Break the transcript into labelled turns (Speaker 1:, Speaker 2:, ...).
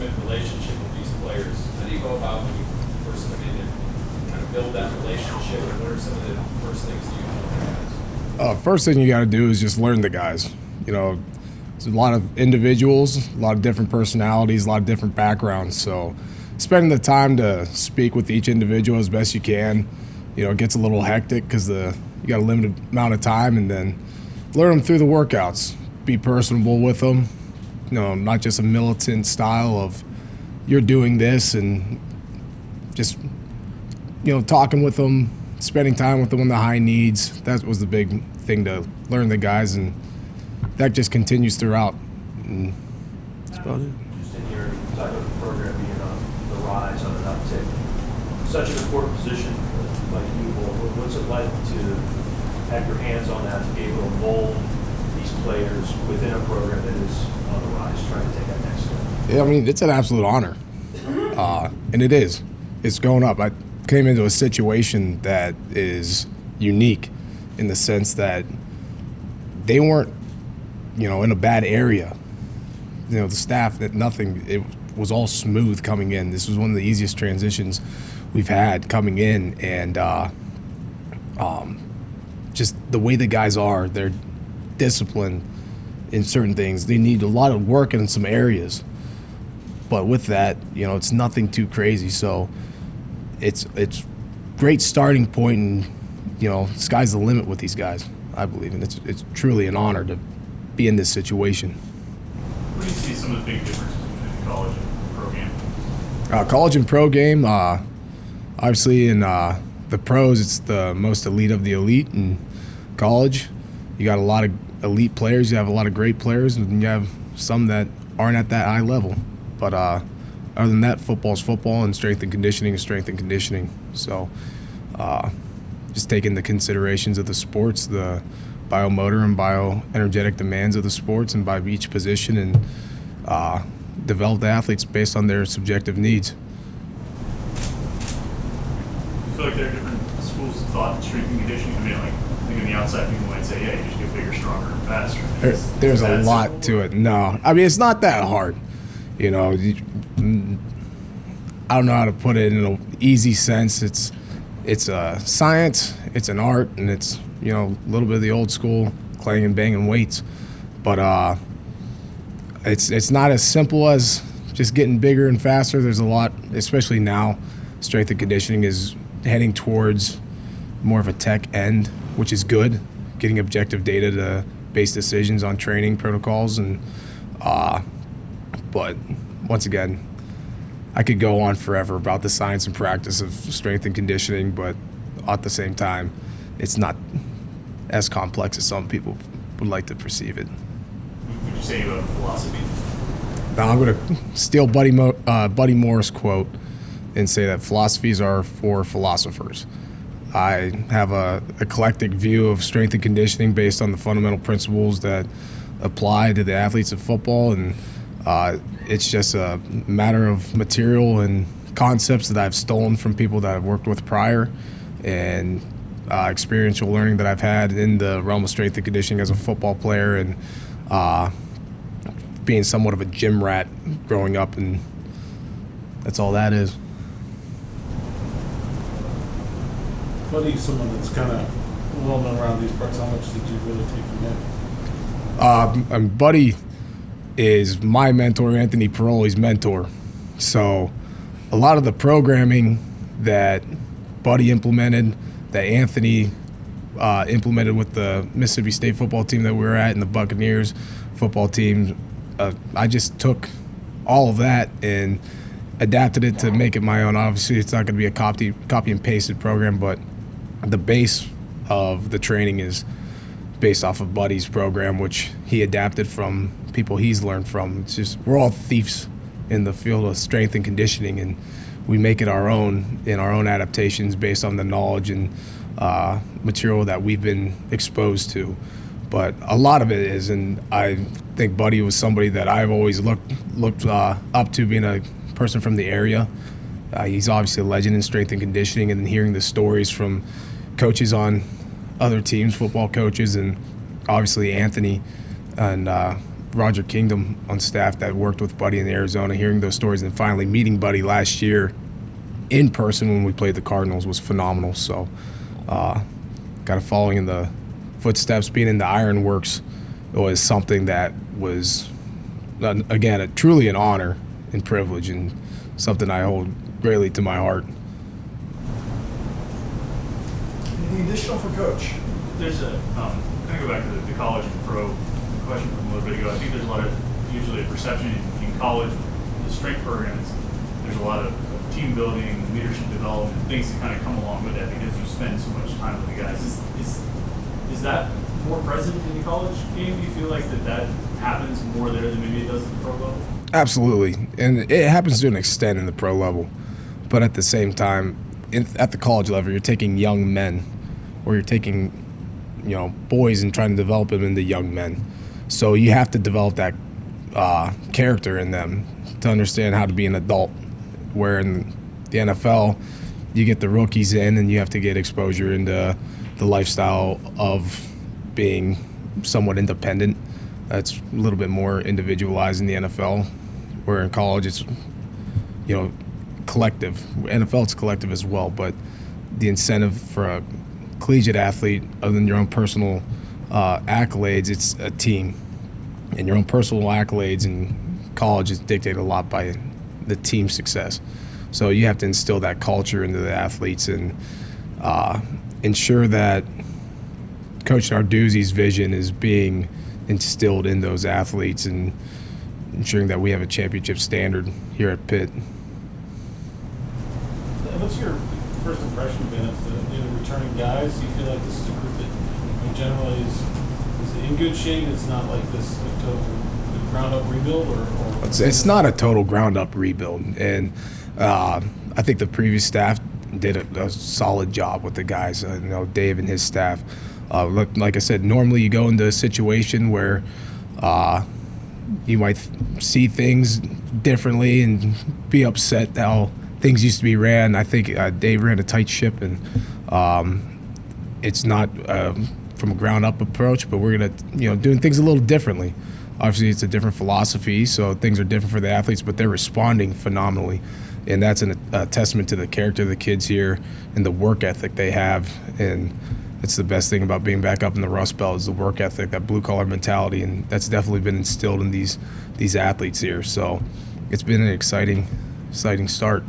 Speaker 1: intimate relationship with these players. How do you go about when you first come in and kind of build that relationship? And what are some of the first things you do?
Speaker 2: First thing you got to do is just learn the guys. You know, there's a lot of individuals, a lot of different personalities, a lot of different backgrounds. So spending the time to speak with each individual as best you can, you know, it gets a little hectic because you got a limited amount of time, and then learn them through the workouts. Be personable with them. You know, not just a militant style of you're doing this, and just, you know, talking with them, spending time with them on the high needs. That was the big thing to learn the guys, and that just continues throughout. And that's about it.
Speaker 3: Just in your type of program being on the rise, on an uptick, such an important position like you, what's it like to have your hands on that, to be able to mold these players within a program that is on the rise, trying to take that next step?
Speaker 2: Yeah, I mean, it's an absolute honor. And it is. It's going up. I came into a situation that is unique in the sense that they weren't, you know, in a bad area. You know, the staff, it was all smooth coming in. This was one of the easiest transitions we've had coming in, and just the way the guys are, they're disciplined in certain things. They need a lot of work in some areas, but with that, you know, it's nothing too crazy. So it's great starting point, and you know, sky's the limit with these guys, I believe, and it's truly an honor to be in this situation.
Speaker 4: What do you see some of the big differences between college and pro game?
Speaker 2: College and pro game, obviously in the pros, it's the most elite of the elite. In college, you got a lot of elite players, you have a lot of great players, and you have some that aren't at that high level. But other than that, football's football, and strength and conditioning is strength and conditioning. So just taking the considerations of the sports, the biomotor and bioenergetic demands of the sports, and by each position, and develop the athletes based on their subjective needs.
Speaker 4: I feel like there are different schools of thought in strength and conditioning. I mean, like, I think on the outside, people might say, yeah, you just get bigger, stronger, and faster.
Speaker 2: There's a lot to it. No, I mean, it's not that hard. You know, I don't know how to put it in an easy sense. It's a science, it's an art, and it's, you know, a little bit of the old school clanging, banging weights. But it's not as simple as just getting bigger and faster. There's a lot, especially now, strength and conditioning is heading towards more of a tech end, which is good, getting objective data to base decisions on training protocols. And but once again, I could go on forever about the science and practice of strength and conditioning, but at the same time, it's not as complex as some people would like to perceive it.
Speaker 4: Would you say you have a philosophy?
Speaker 2: Now I'm going to steal Buddy Moore's quote and say that philosophies are for philosophers. I have a eclectic view of strength and conditioning based on the fundamental principles that apply to the athletes of football, and it's just a matter of material and concepts that I've stolen from people that I've worked with prior, and experiential learning that I've had in the realm of strength and conditioning as a football player, and being somewhat of a gym rat growing up, and that's all that is.
Speaker 5: Buddy's someone that's kind of well known around these parts. How much did you really take from him?
Speaker 2: Buddy is my mentor, Anthony Paroli's mentor. So a lot of the programming that Buddy implemented, that Anthony implemented with the Mississippi State football team that we were at, and the Buccaneers football team, I just took all of that and adapted it to make it my own. Obviously, it's not going to be a copy and pasted program, but the base of the training is based off of Buddy's program, which he adapted from people he's learned from. It's just, we're all thieves in the field of strength and conditioning, and we make it our own in our own adaptations based on the knowledge and material that we've been exposed to. But a lot of it is, and I think Buddy was somebody that I've always looked up to, being a person from the area. He's obviously a legend in strength and conditioning, and hearing the stories from coaches on other teams, football coaches, and obviously Anthony, and Roger Kingdom on staff that worked with Buddy in Arizona, hearing those stories and finally meeting Buddy last year in person when we played the Cardinals was phenomenal. So kind of following in the footsteps, being in the Ironworks was something that was, again, truly an honor and privilege, and something I hold greatly to my heart.
Speaker 6: Anything additional for Coach?
Speaker 4: There's a, kind of go back to the college and pro question from a little bit ago. I think there's a lot of, usually a perception in college, the strength programs, there's a lot of team building, leadership development, things that kind of come along with that because you spend so much time with the guys. Is that more present in the college game? Do you feel like that happens more there than maybe it does at the pro level?
Speaker 2: Absolutely, and it happens to an extent in the pro level, but at the same time, at the college level, you're taking young men, or you're taking, boys and trying to develop them into young men. So you have to develop that character in them to understand how to be an adult. Where in the NFL, you get the rookies in, and you have to get exposure into the lifestyle of being somewhat independent. That's a little bit more individualized in the NFL, where in college it's, collective. NFL it's collective as well, but the incentive for a collegiate athlete, other than your own personal accolades, it's a team. And your own personal accolades in college is dictated a lot by the team success. So you have to instill that culture into the athletes and ensure that Coach Narduzzi's vision is being instilled in those athletes, and ensuring that we have a championship standard here at Pitt.
Speaker 5: What's your first impression been of the returning guys? Do you feel like this is a group that generally is in good shape? It's not like this total ground up rebuild, or
Speaker 2: it's not a total ground up rebuild, and I think the previous staff did a solid job with the guys. Dave and his staff. Like I said, normally you go into a situation where you might see things differently and be upset how things used to be ran. I think Dave ran a tight ship, and it's not from a ground up approach, but we're gonna doing things a little differently. Obviously, it's a different philosophy, so things are different for the athletes, but they're responding phenomenally, and that's a testament to the character of the kids here and the work ethic they have. And it's the best thing about being back up in the Rust Belt is the work ethic, that blue-collar mentality, and that's definitely been instilled in these athletes here. So it's been an exciting start.